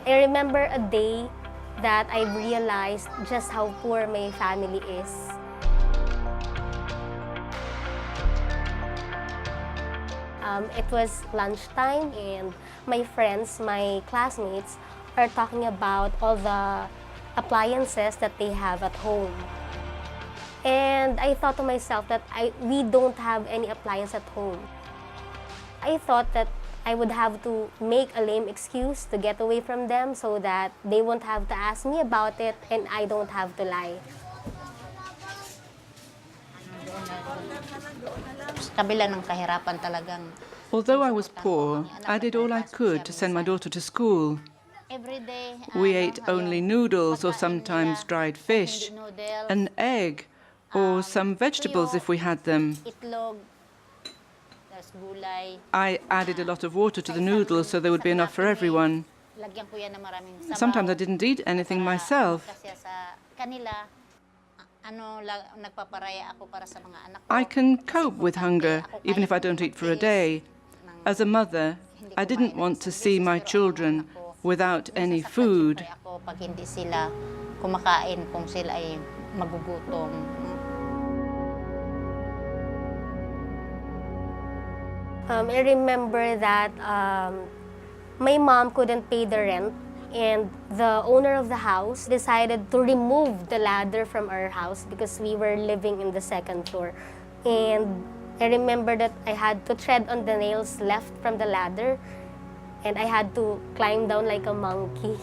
I remember a day that I realized just how poor my family is. It was lunchtime and my friends, my classmates, are talking about all the appliances that they have at home. And I thought to myself that we don't have any appliance at home. I thought that I would have to make a lame excuse to get away from them so that they won't have to ask me about it and I don't have to lie. Although I was poor, I did all I could to send my daughter to school. We ate only noodles or sometimes dried fish, an egg, or some vegetables if we had them. I added a lot of water to the noodles so there would be enough for everyone. Sometimes I didn't eat anything myself. I can cope with hunger, even if I don't eat for a day. As a mother, I didn't want to see my children without any food. I remember that my mom couldn't pay the rent and the owner of the house decided to remove the ladder from our house because we were living in the second floor. And I remember that I had to tread on the nails left from the ladder and I had to climb down like a monkey.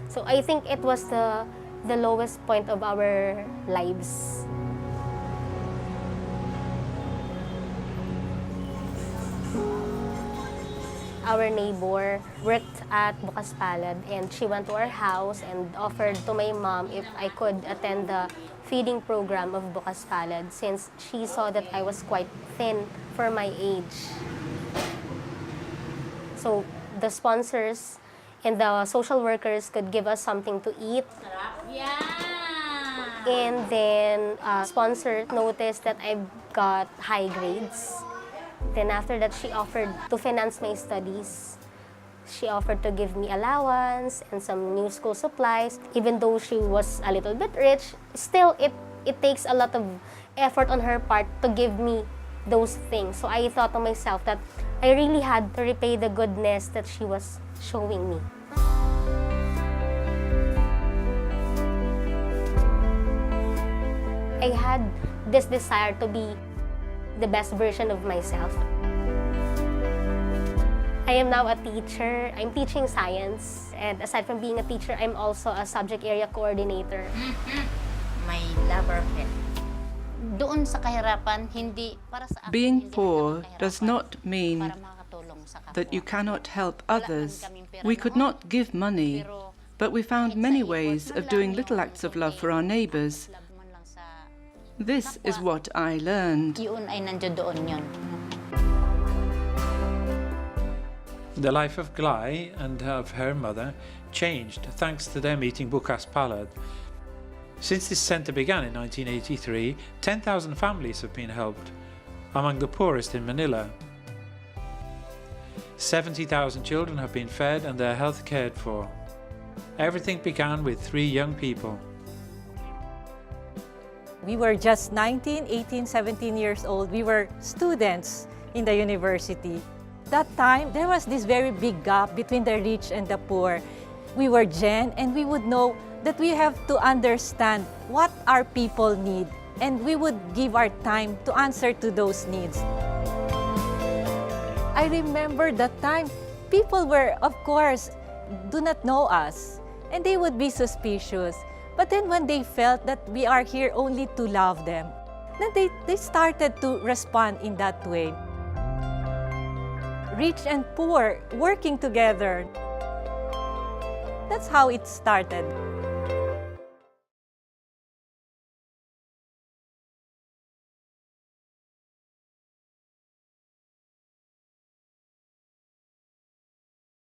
So I think it was the lowest point of our lives. Our neighbor worked at Bukas Palad and she went to our house and offered to my mom if I could attend the feeding program of Bukas Palad since she saw that I was quite thin for my age. So the sponsors and the social workers could give us something to eat. And then sponsor noticed that I got high grades. Then after that, she offered to finance my studies. She offered to give me allowance and some new school supplies. Even though she was a little bit rich, still it takes a lot of effort on her part to give me those things. So I thought to myself that I really had to repay the goodness that she was showing me. I had this desire to be the best version of myself. I am now a teacher. I'm teaching science. And aside from being a teacher, I'm also a subject area coordinator. My lover head. Doon sa kahirapan, hindi para sa Being poor does not mean that you cannot help others. We could not give money, but we found many ways of doing little acts of love for our neighbors. This is what I learned. The life of Glai and of her mother changed thanks to their meeting Bukas Palad. Since this centre began in 1983, 10,000 families have been helped, among the poorest in Manila. 70,000 children have been fed and their health cared for. Everything began with 3 young people. We were just 19, 18, 17 years old. We were students in the university. That time, there was this very big gap between the rich and the poor. We were Gen, and we would know that we have to understand what our people need, and we would give our time to answer to those needs. I remember that time, people were, of course, do not know us, and they would be suspicious. But then when they felt that we are here only to love them, then they started to respond in that way. Rich and poor working together. That's how it started.